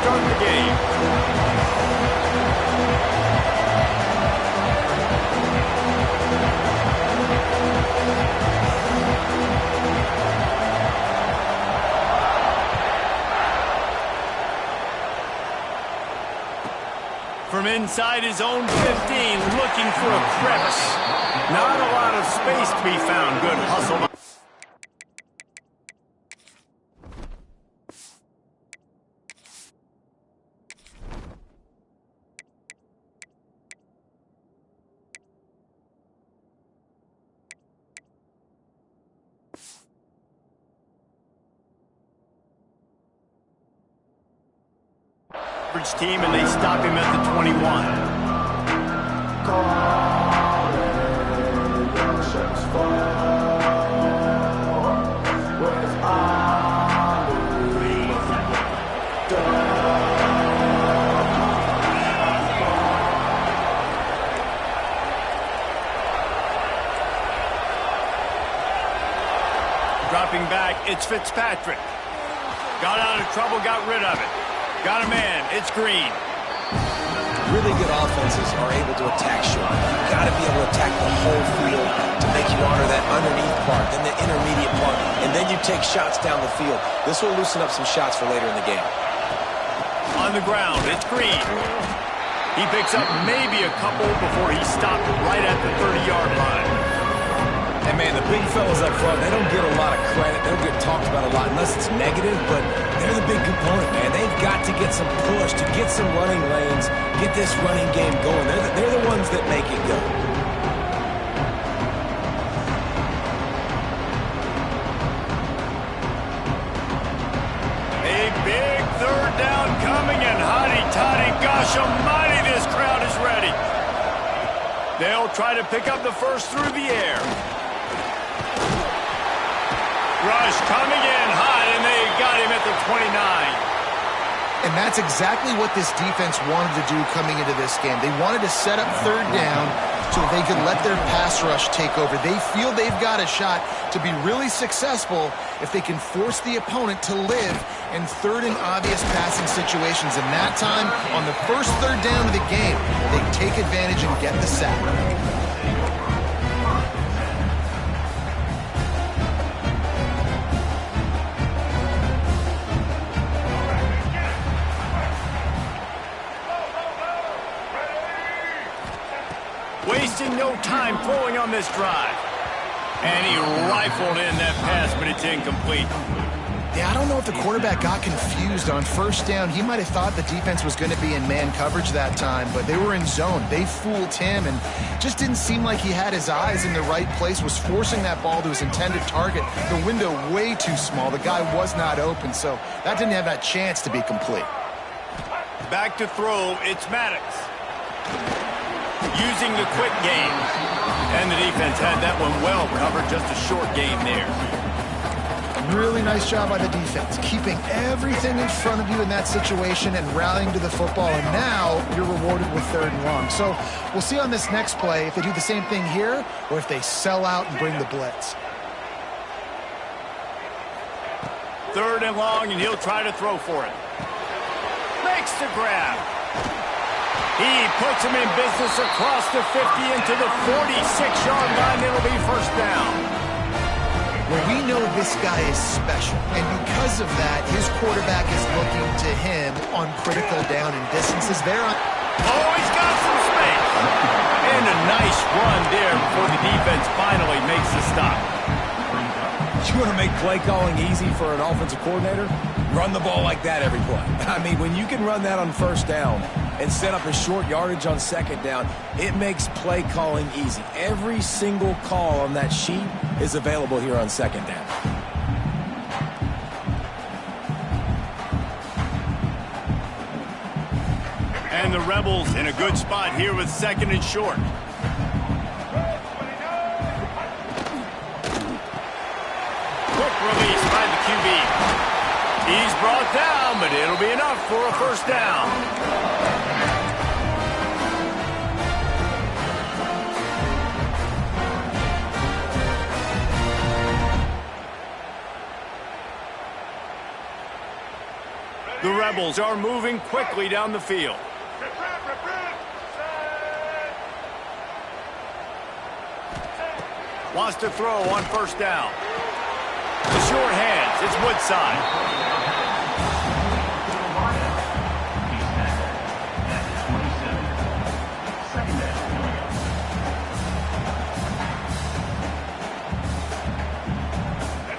start the game. From inside his own 15, looking for a crevice. Not a lot of space to be found. Good hustle. Team, and they stop him at the 21. Dropping back, it's Fitzpatrick. Got out of trouble, got rid of it. Got a man, it's Green. Really good offenses are able to attack short. You've got to be able to attack the whole field to make you honor that underneath part, then the intermediate part, and then you take shots down the field. This will loosen up some shots for later in the game. On the ground, it's Green. He picks up maybe a couple before he stopped right at the 30-yard line. And man, the big fellas up front, they don't get a lot of credit. They don't get talked about a lot unless it's negative, but they're the big component, man. They've got to get some push, to get some running lanes, get this running game going. They're the ones that make it go. A big third down coming, and hotty-toddy, gosh almighty, this crowd is ready. They'll try to pick up the first through the air. Rush coming in hot, and they got him at the 29. And that's exactly what this defense wanted to do coming into this game. They wanted to set up third down so that they could let their pass rush take over. They feel they've got a shot to be really successful if they can force the opponent to live in third and obvious passing situations. And that time, on the first third down of the game, they take advantage and get the sack. Wasting no time throwing on this drive. And he rifled in that pass, but it's incomplete. Yeah, I don't know if the quarterback got confused on first down. He might have thought the defense was going to be in man coverage that time, but they were in zone. They fooled him and just didn't seem like he had his eyes in the right place, was forcing that ball to his intended target. The window way too small. The guy was not open, so that didn't have that chance to be complete. Back to throw, it's Maddox. Using the quick game. And the defense had that one well covered, just a short game there. Really nice job by the defense, keeping everything in front of you in that situation and rallying to the football, and now you're rewarded with third and long. So we'll see on this next play if they do the same thing here or if they sell out and bring the blitz. Third and long, and he'll try to throw for it. Makes the grab. He puts him in business across the 50 into the 46-yard line. It'll be first down. Well, we know this guy is special, and because of that, his quarterback is looking to him on critical down and distances. There on. Oh, he's got some space. And a nice run there before the defense finally makes the stop. You want to make play calling easy for an offensive coordinator? Run the ball like that every play. I mean, when you can run that on first down and set up a short yardage on second down, it makes play calling easy. Every single call on that sheet is available here on second down. And the Rebels in a good spot here with second and short. Quick release by the QB. He's brought down, but it'll be enough for a first down. The Rebels are moving quickly down the field. Wants to throw on first down. The short hands, it's Woodside.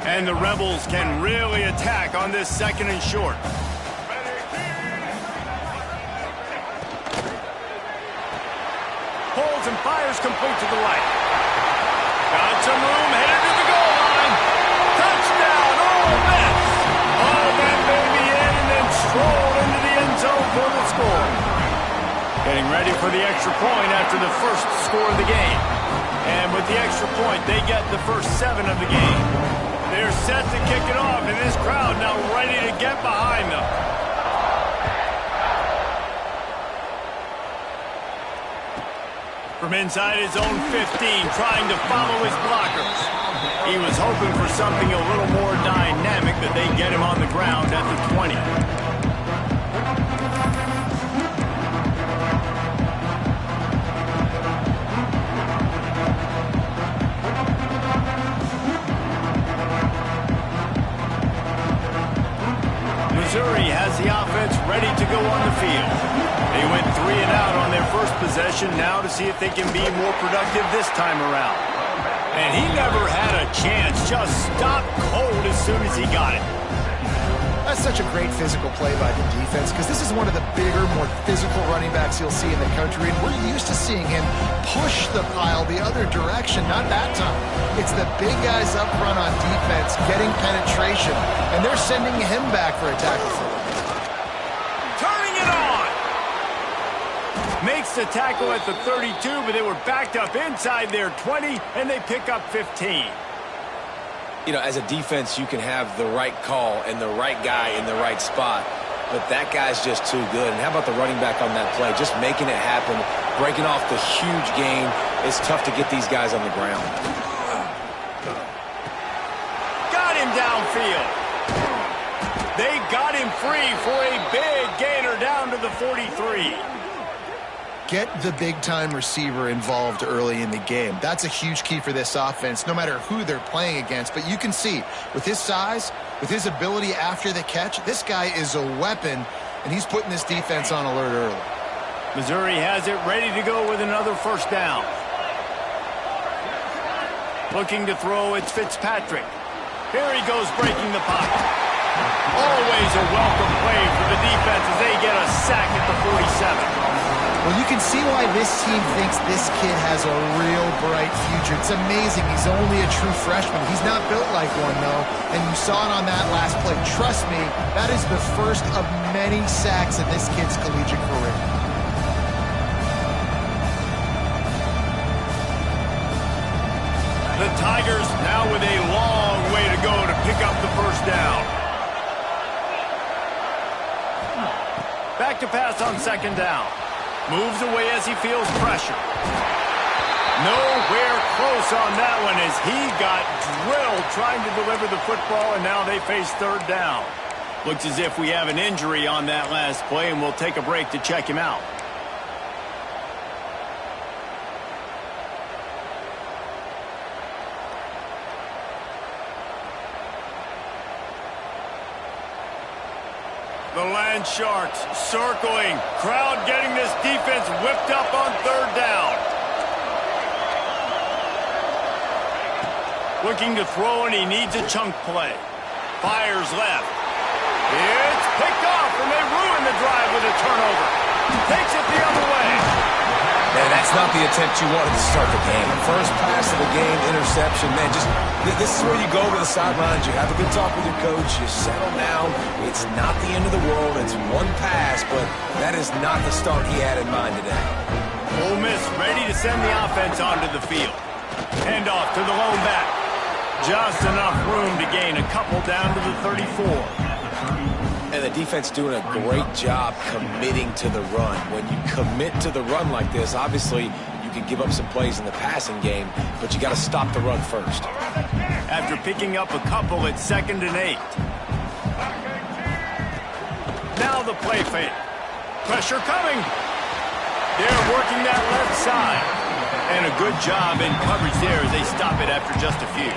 And the Rebels can really attack on this second and short. Pulls and fires complete to the right. Got some room, headed to the goal line. Touchdown, Ole Miss. Oh, that may be in, and then strolled into the end zone for the score. Getting ready for the extra point after the first score of the game. And with the extra point, they get the first 7 of the game. They're set to kick it off, and this crowd now ready to get behind them. From inside his own 15, trying to follow his blockers. He was hoping for something a little more dynamic, that they get him on the ground at the 20. Missouri has the offense ready to go on the field. They went 3 and out on their first possession, now to see if they can be more productive this time around. And he never had a chance, just stopped cold as soon as he got it. That's such a great physical play by the defense, because this is one of the bigger, more physical running backs you'll see in the country, and we're used to seeing him push the pile the other direction. Not that time. It's the big guys up front on defense getting penetration, and they're sending him back for a tackle. Turning it on! Makes the tackle at the 32, but they were backed up inside their 20, and they pick up 15. You know, as a defense, you can have the right call and the right guy in the right spot, but that guy's just too good. And how about the running back on that play? Just making it happen, breaking off the huge gain. It's tough to get these guys on the ground. Got him downfield. They got him free for a big gainer down to the 43. Get the big-time receiver involved early in the game. That's a huge key for this offense, no matter who they're playing against. But you can see, with his size, with his ability after the catch, this guy is a weapon, and he's putting this defense on alert early. Missouri has it ready to go with another first down. Looking to throw, it's Fitzpatrick. Here he goes, breaking the pocket. Always a welcome play for the defense as they get a sack at the 47. Well, you can see why this team thinks this kid has a real bright future. It's amazing. He's only a true freshman. He's not built like one, though, and you saw it on that last play. Trust me, that is the first of many sacks in this kid's collegiate career. The Tigers now with a long way to go to pick up the first down. Back to pass on second down. Moves away as he feels pressure. Nowhere close on that one as he got drilled trying to deliver the football, and now they face third down. Looks as if we have an injury on that last play, and we'll take a break to check him out. The Land Sharks circling. Crowd getting this defense whipped up on third down. Looking to throw, and he needs a chunk play. Fires left. It's picked off, and they ruin the drive with a turnover. Takes it the other way. Man, that's not the attempt you wanted to start the game. First pass of the game, interception. Man, this is where you go to the sidelines. You have a good talk with your coach. You settle down. It's not the end of the world. It's one pass, but that is not the start he had in mind today. Ole Miss ready to send the offense onto the field. Hand off to the lone back. Just enough room to gain a couple down to the 34. And the defense doing a great job committing to the run. When you commit to the run like this, obviously you can give up some plays in the passing game, but you got to stop the run first. After picking up a couple, it's 2nd and 8. Now the play fake. Pressure coming. They're working that left side. And a good job in coverage there as they stop it after just a few.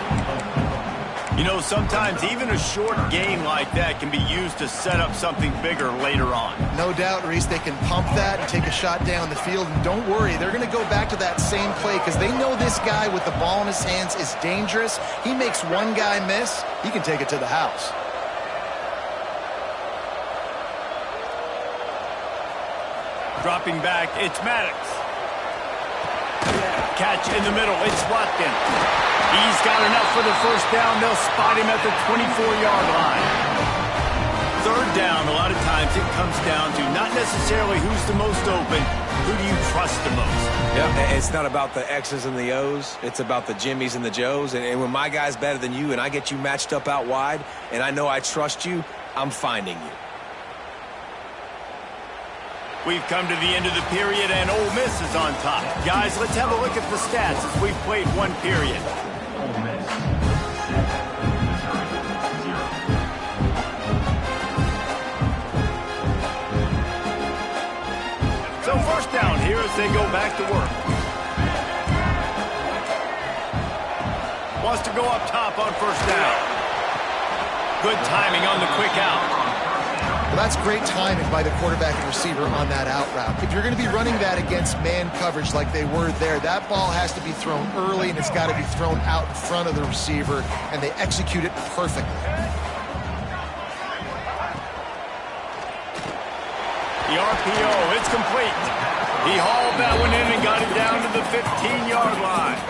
You know, sometimes even a short gain like that can be used to set up something bigger later on. No doubt, Reese, they can pump that and take a shot down the field. And don't worry, they're going to go back to that same play because they know this guy with the ball in his hands is dangerous. He makes one guy miss, he can take it to the house. Dropping back, it's Maddox. Catch in the middle, it's Watkins. He's got enough for the first down. They'll spot him at the 24-yard line. Third down, a lot of times it comes down to not necessarily who's the most open, who do you trust the most? Yeah, it's not about the X's and the O's. It's about the Jimmys and the Joes. And when my guy's better than you and I get you matched up out wide and I know I trust you, I'm finding you. We've come to the end of the period, and Ole Miss is on top. Guys, let's have a look at the stats as we've played one period. So first down here as they go back to work. Wants to go up top on first down. Good timing on the quick out. Well, that's great timing by the quarterback and receiver on that out route. If you're going to be running that against man coverage like they were there, that ball has to be thrown early and it's got to be thrown out in front of the receiver, and they execute it perfectly. The RPO, it's complete. He hauled that one in and got it down to the 15-yard line.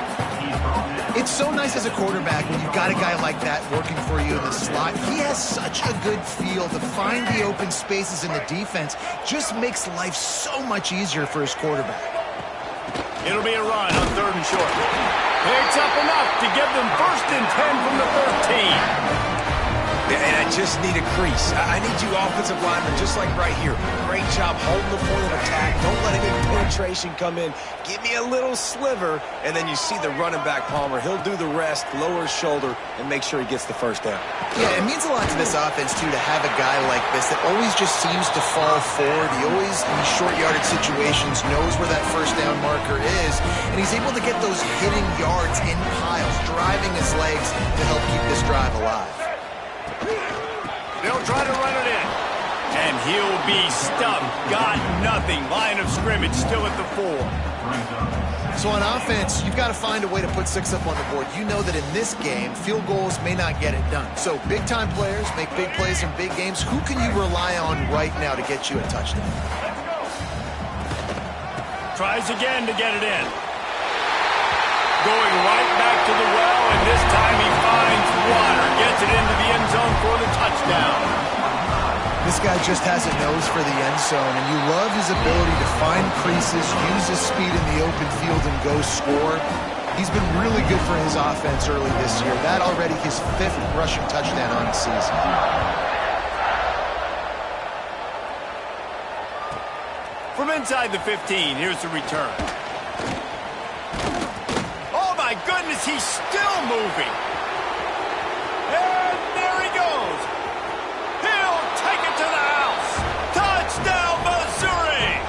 It's so nice as a quarterback when you've got a guy like that working for you in the slot. He has such a good feel to find the open spaces in the defense. Just makes life so much easier for his quarterback. It'll be a run on third and short. Picks up enough to give them first and 10 from the 13. And I just need a crease. I need you offensive linemen just like right here. Great job holding the point of attack. Don't let any penetration come in. Give me a little sliver, and then you see the running back, Palmer. He'll do the rest, lower his shoulder, and make sure he gets the first down. Yeah, it means a lot to this offense, too, to have a guy like this that always just seems to fall forward. He always, in these short yardage situations, knows where that first down marker is, and he's able to get those hitting yards in piles, driving his legs to help keep this drive alive. They'll try to run it in. And he'll be stuffed. Got nothing. Line of scrimmage still at the 4. So on offense, you've got to find a way to put 6 up on the board. You know that in this game, field goals may not get it done. So big-time players make big plays in big games. Who can you rely on right now to get you a touchdown? Tries again to get it in. Going right back to the well, and this time he finds water. Gets it into the end zone for the touchdown. This guy just has a nose for the end zone, and you love his ability to find creases, use his speed in the open field, and go score. He's been really good for his offense early this year. That already his 5th rushing touchdown on the season. From inside the 15, here's the return. My goodness, he's still moving. And there he goes. He'll take it to the house. Touchdown, Missouri.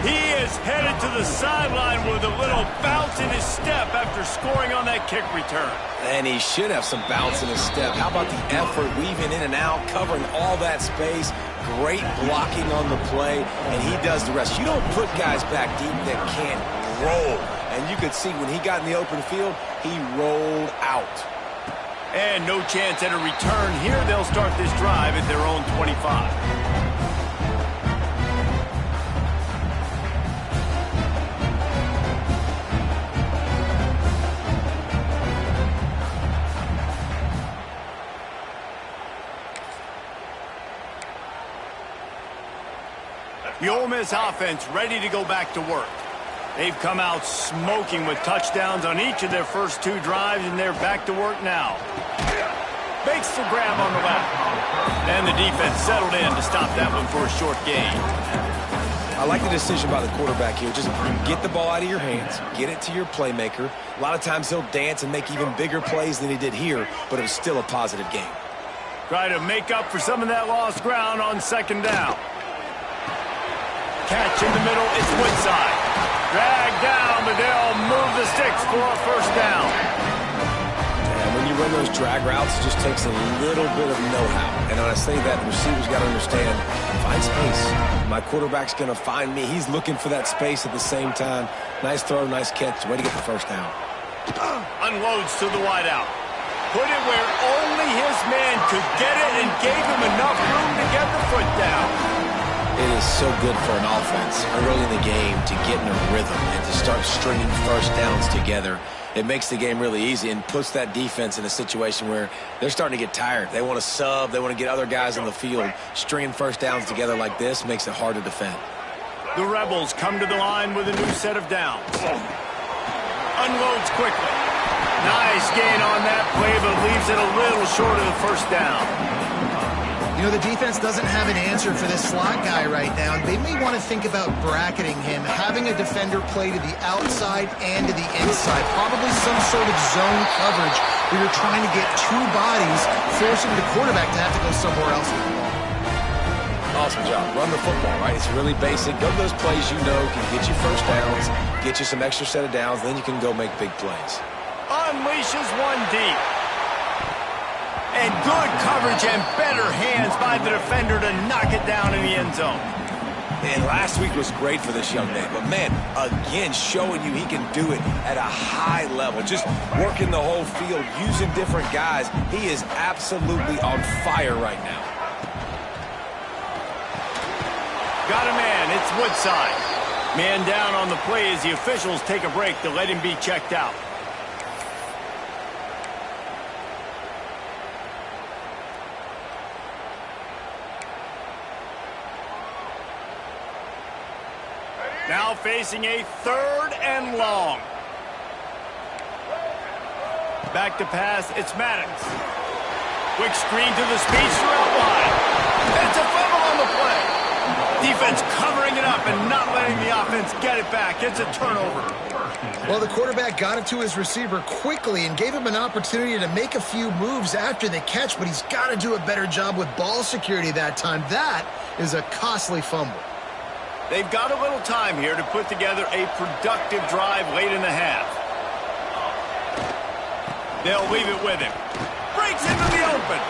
He is headed to the sideline with a little bounce in his step after scoring on that kick return. And he should have some bounce in his step. How about the effort, weaving in and out, covering all that space. Great blocking on the play, and he does the rest. You don't put guys back deep that can't roll. And you could see when he got in the open field, he rolled out. And no chance at a return here. They'll start this drive at their own 25. The Ole Miss offense ready to go back to work. They've come out smoking with touchdowns on each of their first 2 drives, and they're back to work now. Makes the grab on the left. And the defense settled in to stop that one for a short gain. I like the decision by the quarterback here. Just get the ball out of your hands, get it to your playmaker. A lot of times he'll dance and make even bigger plays than he did here, but it was still a positive game. Try to make up for some of that lost ground on second down. Catch in the middle, it's Woodside. Drag down, but they'll move the sticks for a first down. And when you run those drag routes, it just takes a little bit of know-how. And when I say that, the receiver's got to understand, find space. My quarterback's going to find me. He's looking for that space at the same time. Nice throw, nice catch. Way to get the first down. Unloads to the wideout. Put it where only his man could get it and gave him enough room to get the foot down. It is so good for an offense early in the game to get in a rhythm and to start stringing first downs together. It makes the game really easy and puts that defense in a situation where they're starting to get tired. They want to sub. They want to get other guys on the field. Stringing first downs together like this makes it hard to defend. The Rebels come to the line with a new set of downs. Unloads quickly. Nice gain on that play, but leaves it a little short of the first down. You know, the defense doesn't have an answer for this slot guy right now. They may want to think about bracketing him, having a defender play to the outside and to the inside. Probably some sort of zone coverage where you're trying to get two bodies, forcing the quarterback to have to go somewhere else with the ball. Awesome job. Run the football, right? It's really basic. Go to those plays you know can get you first downs, get you some extra set of downs, then you can go make big plays. Unleashes one deep. And good coverage and better hands by the defender to knock it down in the end zone. And last week was great for this young man. But, man, again, showing you he can do it at a high level. Just working the whole field, using different guys. He is absolutely on fire right now. Got a man. It's Woodside. Man down on the play as the officials take a break to let him be checked out. Now facing a 3rd and long. Back to pass, it's Maddox. Quick screen to the speedster out wide. It's a fumble on the play. Defense covering it up and not letting the offense get it back. It's a turnover. Well, the quarterback got it to his receiver quickly and gave him an opportunity to make a few moves after the catch, but he's got to do a better job with ball security that time. That is a costly fumble. They've got a little time here to put together a productive drive late in the half. They'll leave it with him. Breaks into the open.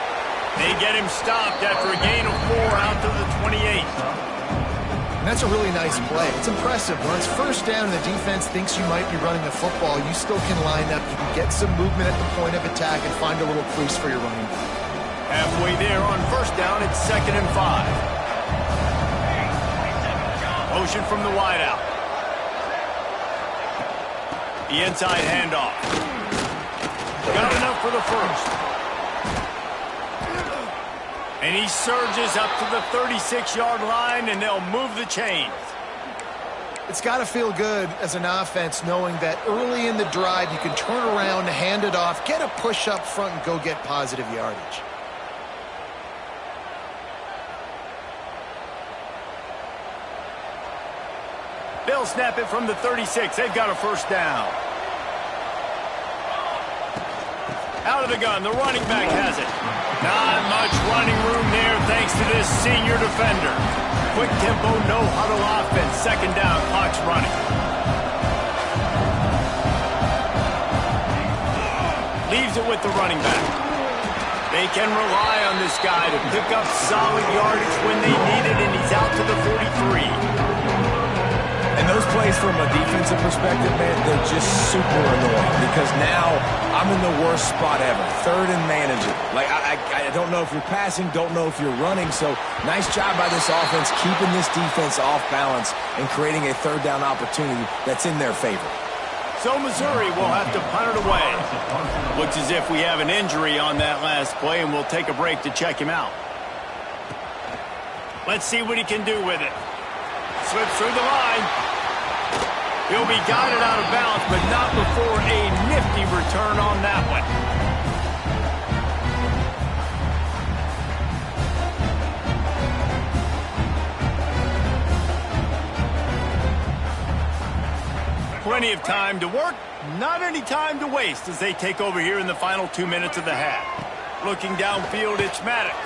They get him stopped after a gain of 4 out to the 28. And that's a really nice play. It's impressive. When it's first down and the defense thinks you might be running the football, you still can line up. You can get some movement at the point of attack and find a little crease for your running back. Halfway there on first down, it's 2nd and 5. Motion from the wideout. The inside handoff. Got enough for the first. And he surges up to the 36-yard line, and they'll move the chains. It's got to feel good as an offense knowing that early in the drive you can turn around, hand it off, get a push up front, and go get positive yardage. They'll snap it from the 36. They've got a first down. Out of the gun, the running back has it. Not much running room there thanks to this senior defender. Quick tempo, no huddle offense. 2nd down, clock's running. Leaves it with the running back. They can rely on this guy to pick up solid yardage when they need it, and he's out to the 43. And those plays from a defensive perspective, man, they're just super annoying because now I'm in the worst spot ever. 3rd and manageable. Like, I don't know if you're passing, don't know if you're running. So nice job by this offense keeping this defense off balance and creating a 3rd down opportunity that's in their favor. So Missouri will have to punt it away. Looks as if we have an injury on that last play, and we'll take a break to check him out. Let's see what he can do with it. Slips through the line. He'll be guided out of bounds, but not before a nifty return on that one. Plenty of time to work, not any time to waste as they take over here in the final 2 minutes of the half. Looking downfield, it's Maddox.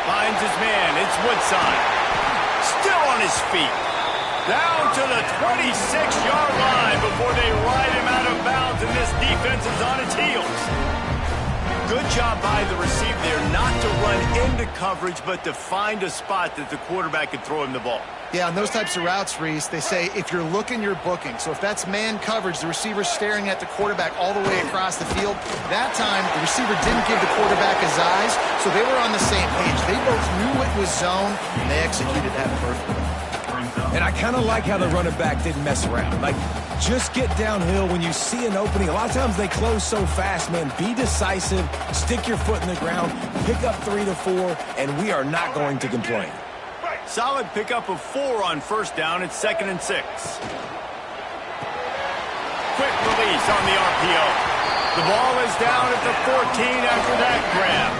Finds his man, it's Woodside. Still on his feet. Down to the 26-yard line before they ride him out of bounds, and this defense is on its heels. Good job by the receiver there not to run into coverage, but to find a spot that the quarterback could throw him the ball. Yeah, on those types of routes, Reese, they say if you're looking, you're booking. So if that's man coverage, the receiver's staring at the quarterback all the way across the field. That time, the receiver didn't give the quarterback his eyes, so they were on the same page. They both knew it was zone, and they executed that perfectly. And I kind of like how the running back didn't mess around. Like, just get downhill when you see an opening. A lot of times they close so fast, man. Be decisive, stick your foot in the ground, pick up 3 to 4, and we are not going to complain. Solid pickup of 4 on first down. It's 2nd and 6. Quick release on the RPO. The ball is down at the 14 after that grab.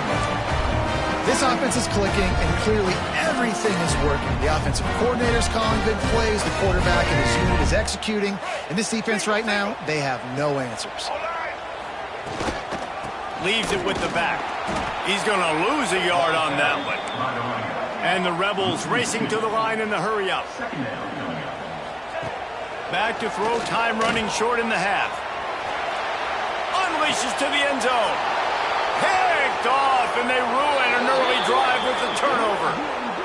This offense is clicking, and clearly everything is working. The offensive coordinator's calling good plays. The quarterback and his unit is executing. And this defense right now, they have no answers. Leaves it with the back. He's going to lose a yard on that one. And the Rebels racing to the line in the hurry-up. Back to throw, time running short in the half. Unleashes to the end zone. Picked off, and they ruin an early drive with the turnover.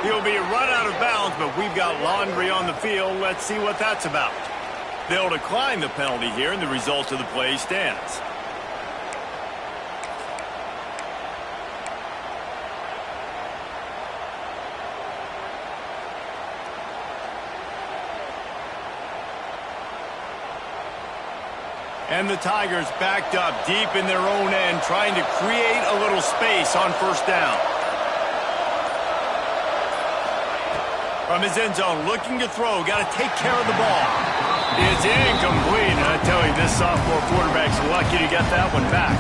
He'll be run out of bounds, but we've got laundry on the field. Let's see what that's about. They'll decline the penalty here, and the result of the play stands. And the Tigers backed up deep in their own end, trying to create a little space on first down. From his end zone, looking to throw, got to take care of the ball. It's incomplete, and I tell you, this sophomore quarterback's lucky to get that one back.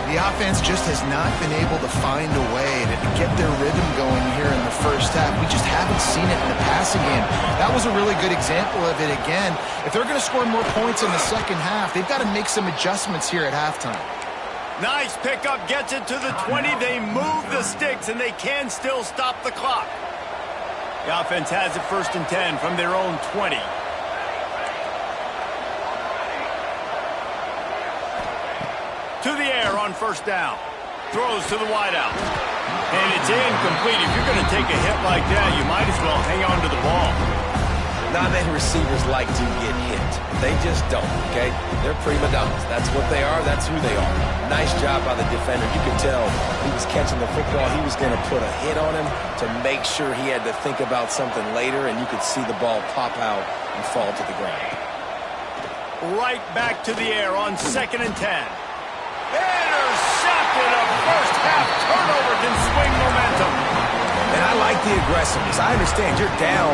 The offense just has not been able to find a way to get their rhythm going here in the first half. We just haven't seen it in the passing game. That was a really good example of it again. If they're going to score more points in the second half, they've got to make some adjustments here at halftime. Nice pickup, gets it to the 20. They move the sticks, and they can still stop the clock. The offense has it 1st and 10 from their own 20. To the air on first down. Throws to the wideout. And it's incomplete. If you're going to take a hit like that, you might as well hang on to the ball. Not many receivers like to get hit. They just don't, okay? They're prima donnas. That's what they are. That's who they are. Nice job by the defender. You could tell he was catching the football. He was going to put a hit on him to make sure he had to think about something later, and you could see the ball pop out and fall to the ground. Right back to the air on 2nd and 10. Intercepted. A first half turnover can swing momentum. And I like the aggressiveness. I understand you're down,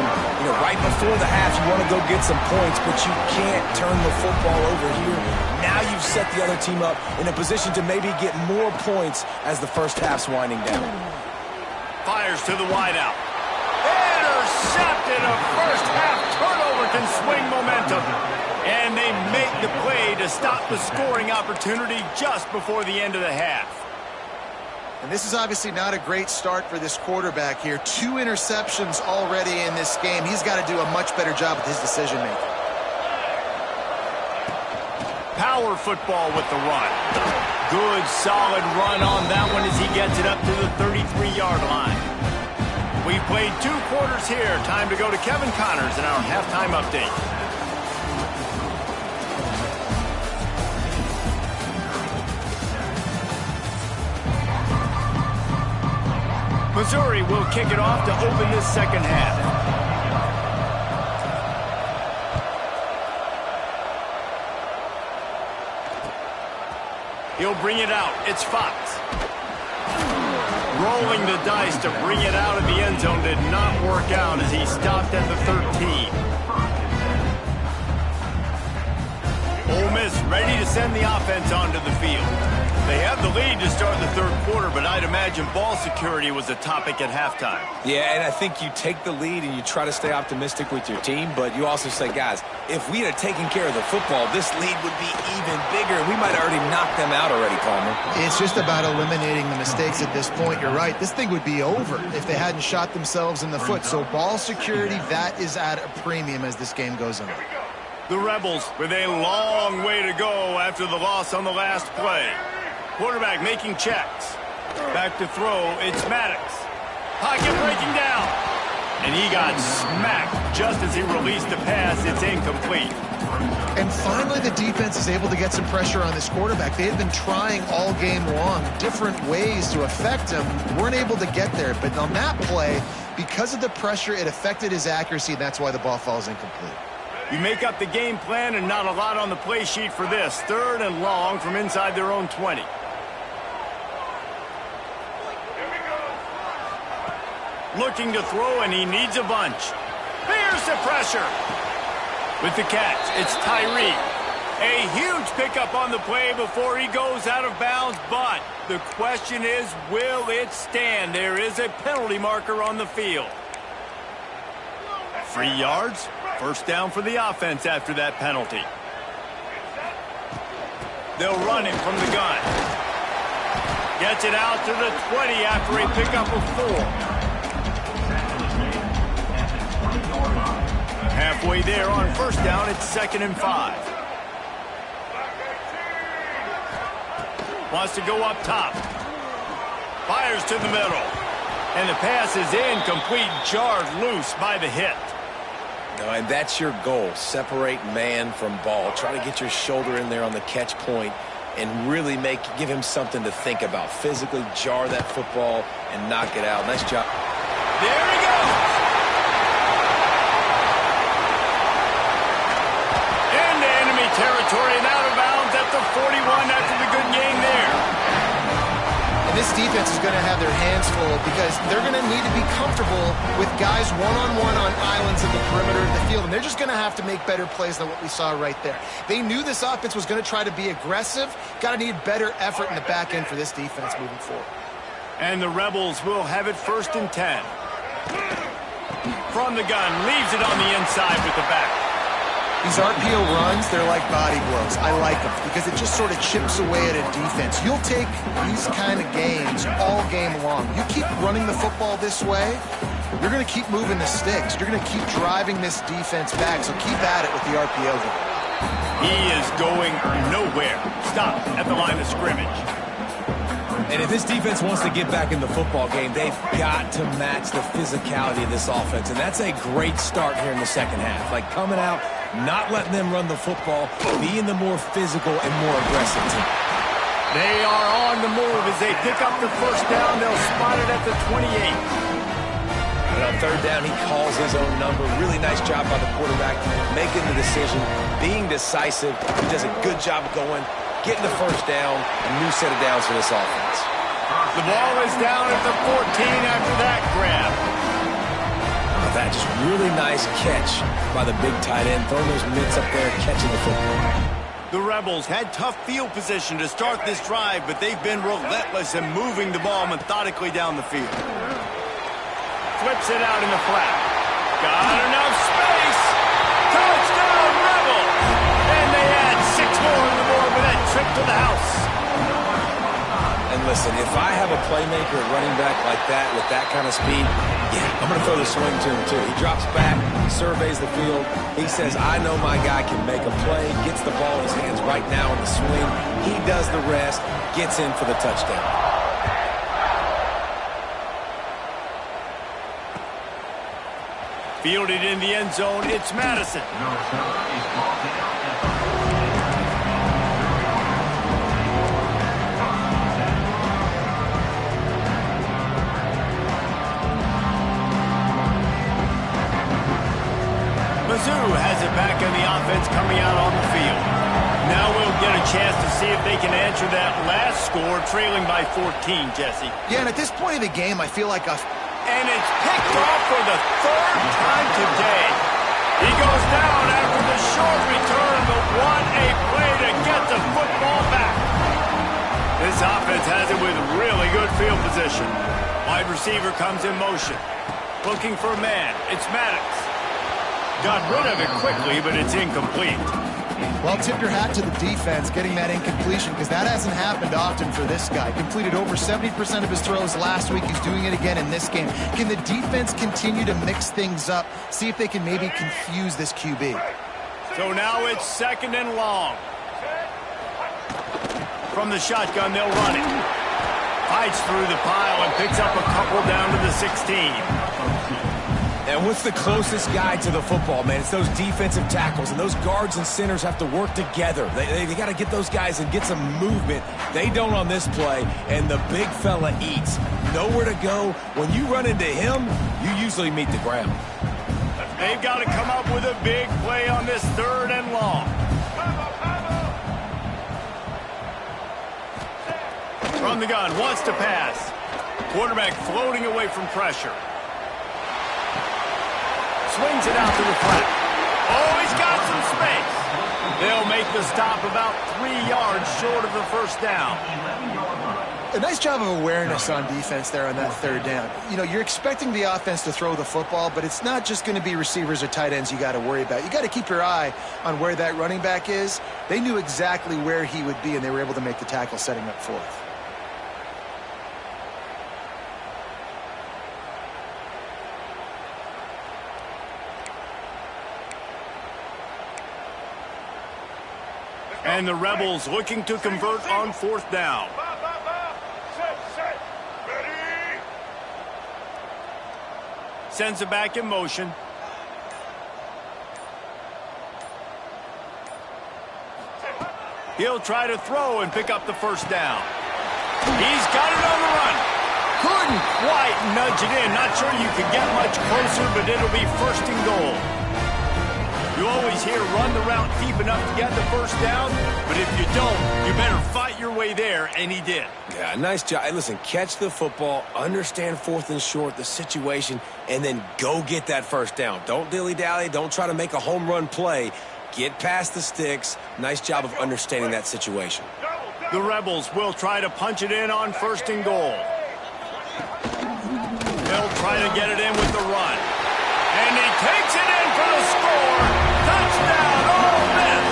right before the half. You want to go get some points, but you can't turn the football over here. Now you've set the other team up in a position to maybe get more points as the first half's winding down. Fires to the wideout. Intercepted. A first half turnover can swing momentum. And they make the play to stop the scoring opportunity just before the end of the half. And this is obviously not a great start for this quarterback here. 2 interceptions already in this game. He's got to do a much better job with his decision-making. Power football with the run. Good, solid run on that one as he gets it up to the 33-yard line. We've played 2 quarters here. Time to go to Kevin Connors in our halftime update. Missouri will kick it off to open this second half. He'll bring it out. It's Fox. Rolling the dice to bring it out of the end zone did not work out as he stopped at the 13. Ole Miss ready to send the offense onto the field. They have the lead to start the third quarter, but I'd imagine ball security was a topic at halftime. Yeah, and I think you take the lead and you try to stay optimistic with your team, but you also say, guys, if we had taken care of the football, this lead would be even bigger, and we might have already knocked them out already, Palmer. It's just about eliminating the mistakes at this point. You're right. This thing would be over if they hadn't shot themselves in the foot. So ball security, that is at a premium as this game goes on. The Rebels with a long way to go after the loss on the last play. Quarterback making checks. Back to throw, it's Maddox. Pocket breaking down. And he got smacked just as he released the pass. It's incomplete. And finally, the defense is able to get some pressure on this quarterback. They had been trying all game long different ways to affect him. Weren't able to get there. But on that play, because of the pressure, it affected his accuracy, and that's why the ball falls incomplete. You make up the game plan and not a lot on the play sheet for this. 3rd and long from inside their own 20. Looking to throw, and he needs a bunch. Here's the pressure. With the catch, it's Tyree. A huge pickup on the play before he goes out of bounds, but the question is, will it stand? There is a penalty marker on the field. 3 yards, first down for the offense after that penalty. They'll run it from the gun. Gets it out to the 20 after a pickup of 4. Halfway there on first down, it's 2nd and 5. Wants to go up top. Fires to the middle. And the pass is incomplete, jarred loose by the hit. No, and that's your goal. Separate man from ball. Try to get your shoulder in there on the catch point and really give him something to think about. Physically jar that football and knock it out. Nice job. There he goes. Into enemy territory and out of bounds at the 41 after the good game there. And this defense is going to have their hands full because they're going to need to be comfortable with guys one-on-one on islands in the perimeter of the field, and they're just going to have to make better plays than what we saw right there. They knew this offense was going to try to be aggressive. Got to need better effort in the back end for this defense moving forward. And the Rebels will have it 1st and 10. From the gun, leaves it on the inside with the back. These RPO runs, they're like body blows. I like them because it just sort of chips away at a defense. You'll take these kind of games all game long. You keep running the football this way, you're going to keep moving the sticks. You're going to keep driving this defense back, so keep at it with the RPO game. He is going nowhere. Stop at the line of scrimmage. And if this defense wants to get back in the football game, they've got to match the physicality of this offense. And that's a great start here in the second half. Like coming out, not letting them run the football, being the more physical and more aggressive team. They are on the move as they pick up the first down. They'll spot it at the 28. And on 3rd down, he calls his own number. Really nice job by the quarterback, making the decision, being decisive. He does a good job going, getting the first down, a new set of downs for this offense. The ball is down at the 14 after that grab. That just really nice catch by the big tight end, throwing those mitts up there, catching the football. The Rebels had tough field position to start this drive, but they've been relentless in moving the ball methodically down the field. Flips it out in the flat. Got enough space. Touchdown, Rebels! And they add 6 more on the board with that trip to the house. And listen, if I have a playmaker at running back like that with that kind of speed, yeah, I'm going to throw the swing to him too. He drops back, surveys the field. He says, I know my guy can make a play, gets the ball in his hands right now in the swing. He does the rest, gets in for the touchdown. Fielded in the end zone, it's Madison. Mizz has it back on the offense coming out on the field. Now we'll get a chance to see if they can answer that last score, trailing by 14, Jesse. Yeah, and at this point of the game, I feel like And it's picked off for the 3rd time today. He goes down after the short return, but what a play offense has it with really good field position. Wide receiver comes in motion. Looking for a man. It's Maddox. Got rid of it quickly, but it's incomplete. Well, tip your hat to the defense getting that incompletion, because that hasn't happened often for this guy. Completed over 70% of his throws last week. He's doing it again in this game. Can the defense continue to mix things up? See if they can maybe confuse this QB. So now it's 2nd and long. From the shotgun, they'll run it. Fights through the pile and picks up a couple down to the 16. And what's the closest guy to the football, man? It's those defensive tackles, and those guards and centers have to work together. They got to get those guys and get some movement. They don't on this play, and the big fella eats. Nowhere to go. When you run into him, you usually meet the ground. They've got to come up with a big play on this 3rd and long. From the gun, wants to pass. Quarterback floating away from pressure. Swings it out to the flat. Oh, he's got some space. They'll make the stop about 3 yards short of the 1st down. A nice job of awareness on defense there on that 3rd down. You know, you're expecting the offense to throw the football, but it's not just going to be receivers or tight ends you got to worry about. You got to keep your eye on where that running back is. They knew exactly where he would be, and they were able to make the tackle setting up 4th. And the Rebels looking to convert on 4th down. Sends it back in motion. He'll try to throw and pick up the 1st down. He's got it on the run. Couldn't quite nudge it in. Not sure you could get much closer, but it'll be 1st and goal. You always hear run the route deep enough to get the 1st down, but if you don't, you better fight your way there, and he did. Yeah, nice job. Hey, listen, catch the football, understand 4th and short, the situation, and then go get that 1st down. Don't dilly-dally. Don't try to make a home run play. Get past the sticks. Nice job of understanding that situation. The Rebels will try to punch it in on 1st and goal. They'll try to get it in with the run. And he takes it in for the score. Touchdown, Ole Miss.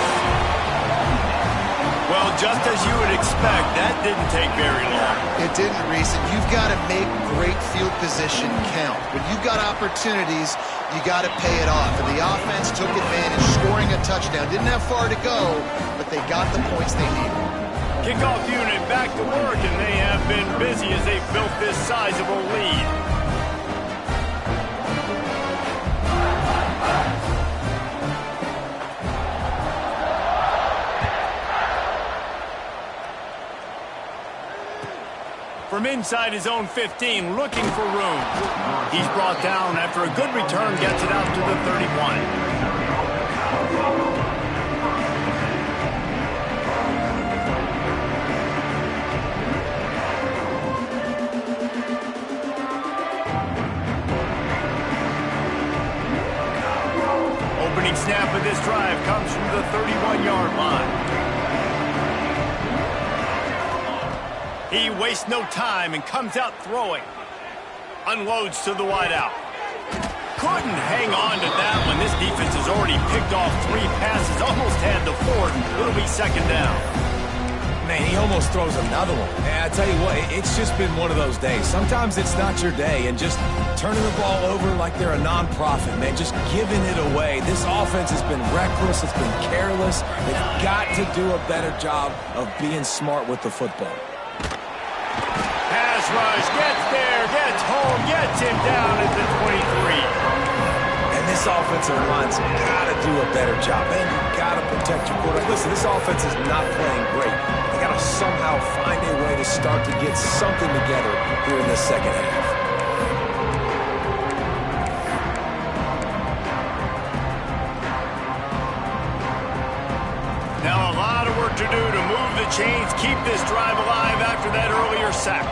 Well, just as you would expect, that didn't take very long. It didn't, Reese. You've got to make great field position count. When you've got opportunities, you got to pay it off. And the offense took advantage, scoring a touchdown. Didn't have far to go, but they got the points they needed. Kickoff unit back to work, and they have been busy as they've built this sizable lead. From inside his own 15, looking for room. He's brought down after a good return, gets it out to the 31. Opening snap of this drive comes from the 31-yard line. He wastes no time and comes out throwing. Unloads to the wideout. Couldn't hang on to that one. This defense has already picked off 3 passes, almost had the 4th. It'll be 2nd down. Man, he almost throws another one. And I tell you what, it's just been one of those days. Sometimes it's not your day, and just turning the ball over like they're a nonprofit, man, just giving it away. This offense has been reckless. It's been careless. They've got to do a better job of being smart with the football. Pass rush, gets there, gets home, gets him down at the 23. And this offensive line's got to do a better job. Man, you got to protect your quarterback. Listen, this offense is not playing great. They got to somehow find a way to start to get something together here in the 2nd half. Now a lot of work to do to move the chains, keep this drive alive after that earlier sack.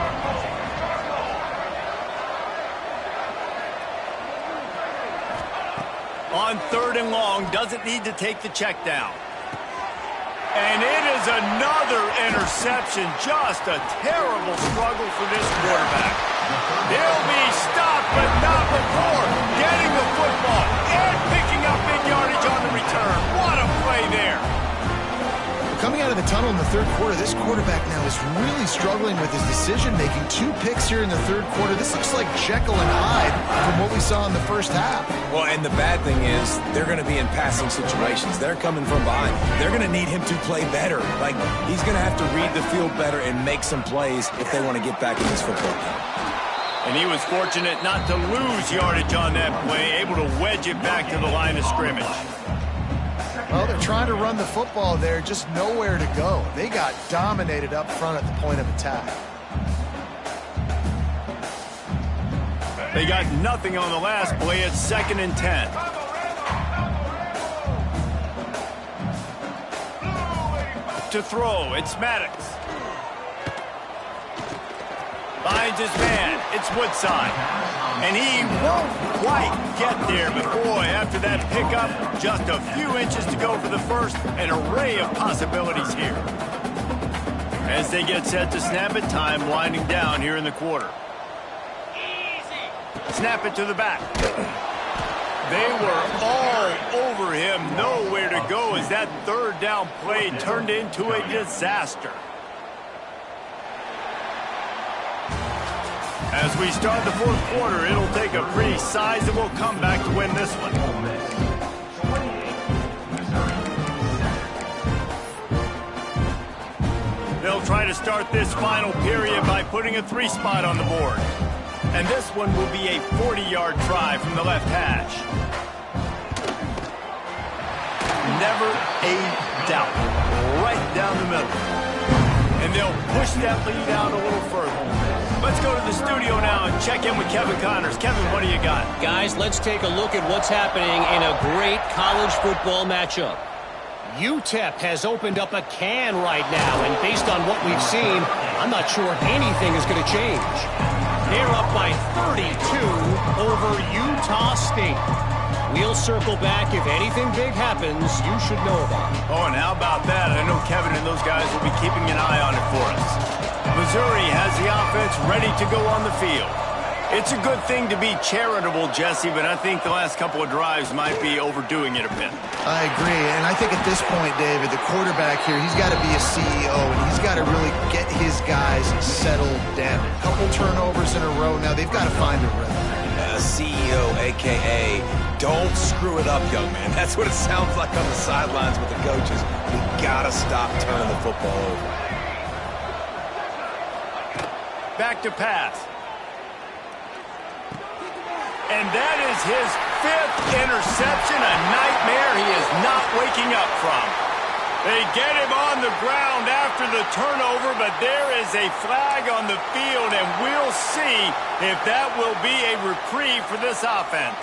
On 3rd and long, doesn't need to take the check down. And it is another interception. Just a terrible struggle for this quarterback. He'll be stopped, but not before getting the football and picking up big yardage on the return. What a play there. Coming out of the tunnel in the third quarter, this quarterback now is really struggling with his decision-making. 2 picks here in the third quarter. This looks like Jekyll and Hyde from what we saw in the first half. Well, and the bad thing is they're going to be in passing situations. They're coming from behind. They're going to need him to play better. Like, he's going to have to read the field better and make some plays if they want to get back in this football game. And he was fortunate not to lose yardage on that play, able to wedge it back to the line of scrimmage. Well, they're trying to run the football there, just nowhere to go. They got dominated up front at the point of attack. They got nothing on the last play. It's 2nd and 10. To throw, it's Maddox. Finds his man. It's Woodside. And he won't quite get there, but boy, after that pickup, just a few inches to go for the first, an array of possibilities here. As they get set to snap it, time winding down here in the quarter. Snap it to the back. They were all over him, nowhere to go as that third down play turned into a disaster. As we start the fourth quarter, it'll take a pretty sizable comeback to win this one. They'll try to start this final period by putting a 3 spot on the board. And this one will be a 40-yard try from the left hash. Never a doubt. Right down the middle. And they'll push that lead out a little further. Let's go to the studio now and check in with Kevin Connors. Kevin, what do you got? Guys, let's take a look at what's happening in a great college football matchup. UTEP has opened up a can right now, and based on what we've seen, I'm not sure anything is going to change. They're up by 32 over Utah State. We'll circle back if anything big happens you should know about. Oh, and how about that? I know Kevin and those guys will be keeping an eye on it for us. Missouri has the offense ready to go on the field. It's a good thing to be charitable, Jesse, but I think the last couple of drives might be overdoing it a bit. I agree, and I think at this point, David, the quarterback here, he's got to be a CEO, and he's got to really get his guys settled down. A couple turnovers in a row now. They've got to find a rhythm. CEO, a.k.a. don't screw it up, young man. That's what it sounds like on the sidelines with the coaches. We got to stop turning the football over. Back to pass. And that is his 5th interception, a nightmare he is not waking up from. They get him on the ground after the turnover, but there is a flag on the field, and we'll see if that will be a reprieve for this offense.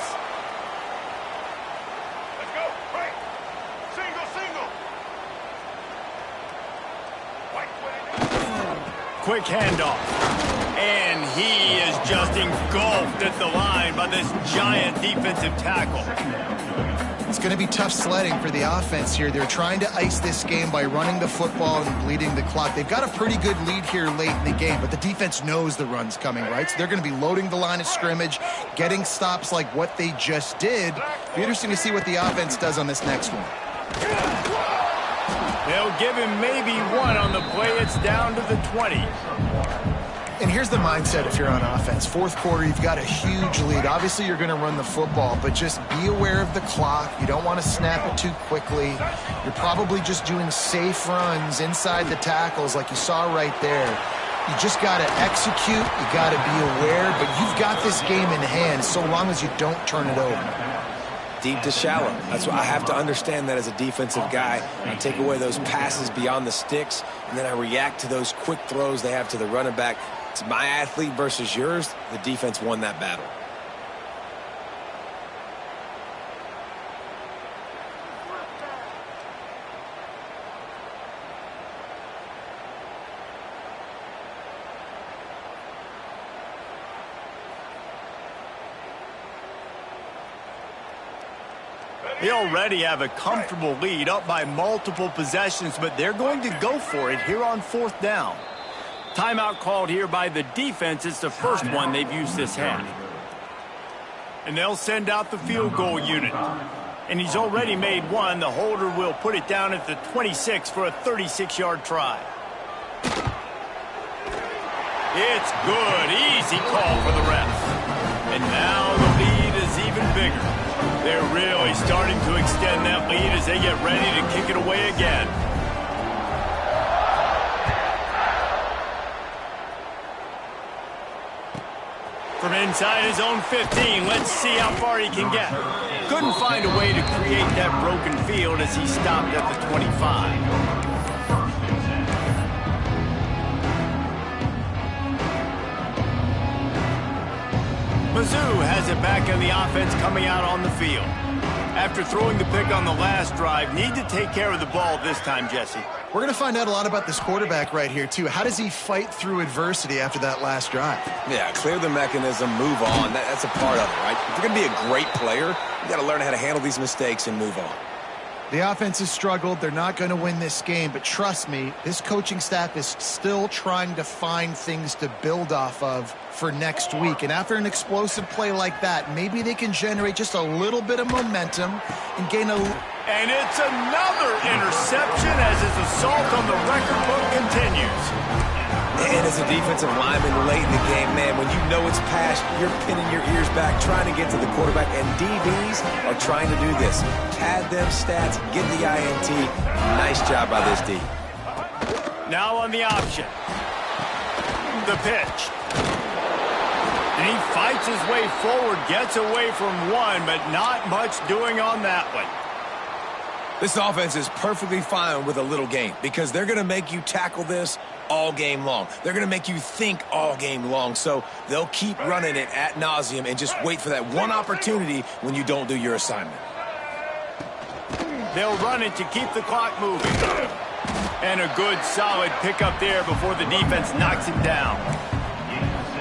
Let's go. Right. Single, single. Quick handoff. And he is just engulfed at the line by this giant defensive tackle. It's going to be tough sledding for the offense here. They're trying to ice this game by running the football and bleeding the clock. They've got a pretty good lead here late in the game, but the defense knows the run's coming, right? So they're going to be loading the line of scrimmage, getting stops like what they just did. It'll be interesting to see what the offense does on this next one. They'll give him maybe one on the play. It's down to the 20. And here's the mindset if you're on offense. Fourth quarter, you've got a huge lead. Obviously, you're going to run the football, but just be aware of the clock. You don't want to snap it too quickly. You're probably just doing safe runs inside the tackles like you saw right there. You just got to execute. You got to be aware, but you've got this game in hand so long as you don't turn it over. Deep to shallow. That's what I have to understand that as a defensive guy. I take away those passes beyond the sticks, and then I react to those quick throws they have to the running back. It's my athlete versus yours. The defense won that battle. They already have a comfortable lead up by multiple possessions, but they're going to go for it here on 4th down. Timeout called here by the defense. It's the first one they've used this half. And they'll send out the field goal unit. And he's already made one. The holder will put it down at the 26 for a 36-yard try. It's good. Easy call for the ref. And now the lead is even bigger. They're really starting to extend that lead as they get ready to kick it away again. From inside his own 15, let's see how far he can get. Couldn't find a way to create that broken field as he stopped at the 25. Mizz has it back in the offense coming out on the field. After throwing the pick on the last drive, need to take care of the ball this time, Jesse. We're going to find out a lot about this quarterback right here, too. How does he fight through adversity after that last drive? Yeah, clear the mechanism, move on. That's a part of it, right? If you're going to be a great player, you got to learn how to handle these mistakes and move on. The offense has struggled. They're not going to win this game, but trust me, this coaching staff is still trying to find things to build off of for next week. And after an explosive play like that, maybe they can generate just a little bit of momentum and gain a... And it's another interception as his assault on the record book continues. And as a defensive lineman late in the game, man, when you know it's past, you're pinning your ears back, trying to get to the quarterback, and DBs are trying to do this. Pad them stats, get the INT. Nice job by this D. Now on the option. The pitch. And he fights his way forward, gets away from one, but not much doing on that one. This offense is perfectly fine with a little game because they're going to make you tackle this all game long. They're going to make you think all game long. So they'll keep running it ad nauseum and just wait for that one opportunity when you don't do your assignment. They'll run it to keep the clock moving. And a good solid pickup there before the defense knocks him down.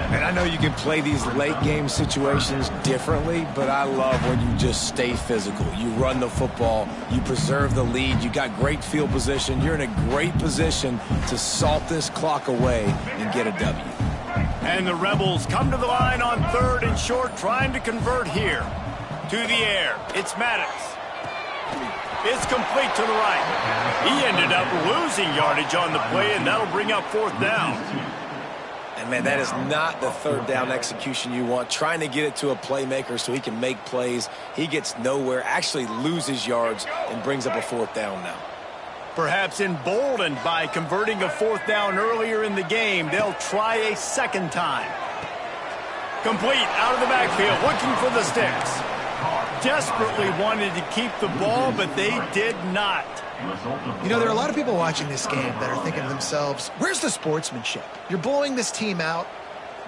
And I know you can play these late game situations differently, but I love when you just stay physical. You run the football, you preserve the lead, you got great field position, you're in a great position to salt this clock away and get a W. And the Rebels come to the line on 3rd and short, trying to convert here. To the air, it's Maddox. It's complete to the right. He ended up losing yardage on the play, and that'll bring up 4th down. And, man, that is not the 3rd down execution you want. Trying to get it to a playmaker so he can make plays. He gets nowhere, actually loses yards, and brings up a 4th down now. Perhaps emboldened by converting a 4th down earlier in the game, they'll try a second time. Complete out of the backfield, looking for the sticks. Desperately wanted to keep the ball, but they did not. You know, there are a lot of people watching this game that are thinking to themselves, where's the sportsmanship? You're blowing this team out.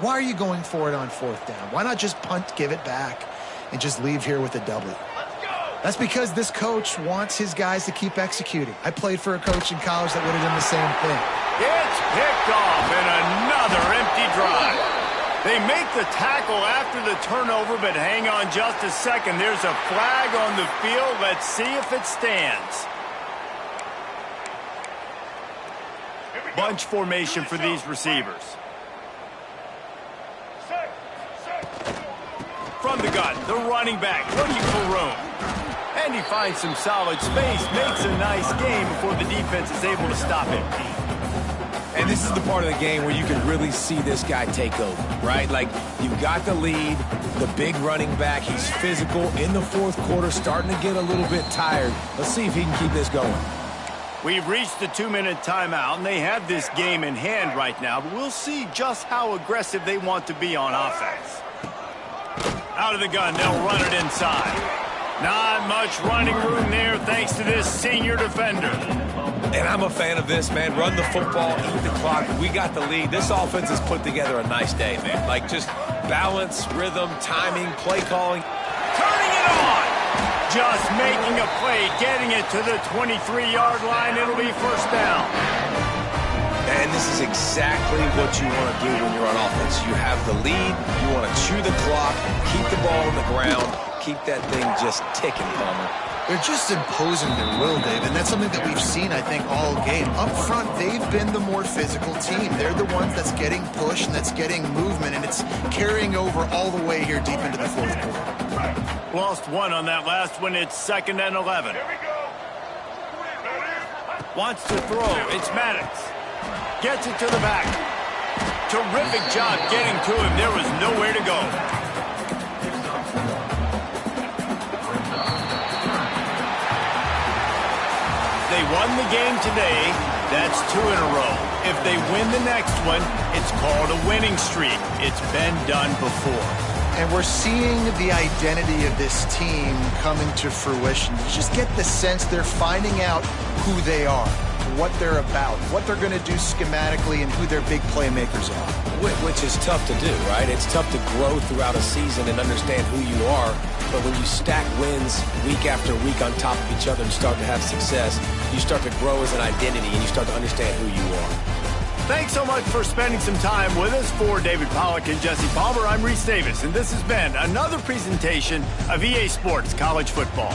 Why are you going for it on 4th down? Why not just punt, give it back, and just leave here with a W? That's because this coach wants his guys to keep executing. I played for a coach in college that would have done the same thing. It's picked off and another empty drive. They make the tackle after the turnover, but hang on just a second. There's a flag on the field. Let's see if it stands. Bunch formation for these receivers. From the gun, the running back looking for room. And he finds some solid space, makes a nice game before the defense is able to stop him. And this is the part of the game where you can really see this guy take over, right? Like, you've got the lead, the big running back. He's physical in the 4th quarter, starting to get a little bit tired. Let's see if he can keep this going. We've reached the 2-minute timeout, and they have this game in hand right now, but we'll see just how aggressive they want to be on offense. Out of the gun, they'll run it inside. Not much running room there thanks to this senior defender. And I'm a fan of this, man. Run the football, eat the clock. We got the lead. This offense has put together a nice day, man. Like, just balance, rhythm, timing, play calling. Turning it on! Just making a play, getting it to the 23-yard line. It'll be 1st down. And this is exactly what you want to do when you're on offense. You have the lead. You want to chew the clock, keep the ball on the ground, keep that thing just ticking, Palmer. They're just imposing their will, Dave, and that's something that we've seen, I think, all game. Up front, they've been the more physical team. They're the ones that's getting pushed and that's getting movement, and it's carrying over all the way here deep into the fourth quarter. Lost one on that last one. It's 2nd and 11. Here we go. Wants to throw. It's Maddox. Gets it to the back. Terrific job getting to him. There was nowhere to go. They won the game today. That's 2 in a row. If they win the next one, it's called a winning streak. It's been done before. And we're seeing the identity of this team coming to fruition. You just get the sense they're finding out who they are, what they're about, what they're going to do schematically, and who their big playmakers are. Which is tough to do, right? It's tough to grow throughout a season and understand who you are. But when you stack wins week after week on top of each other and start to have success, you start to grow as an identity and you start to understand who you are. Thanks so much for spending some time with us. For David Pollack and Jesse Palmer, I'm Reese Davis, and this has been another presentation of EA Sports College Football.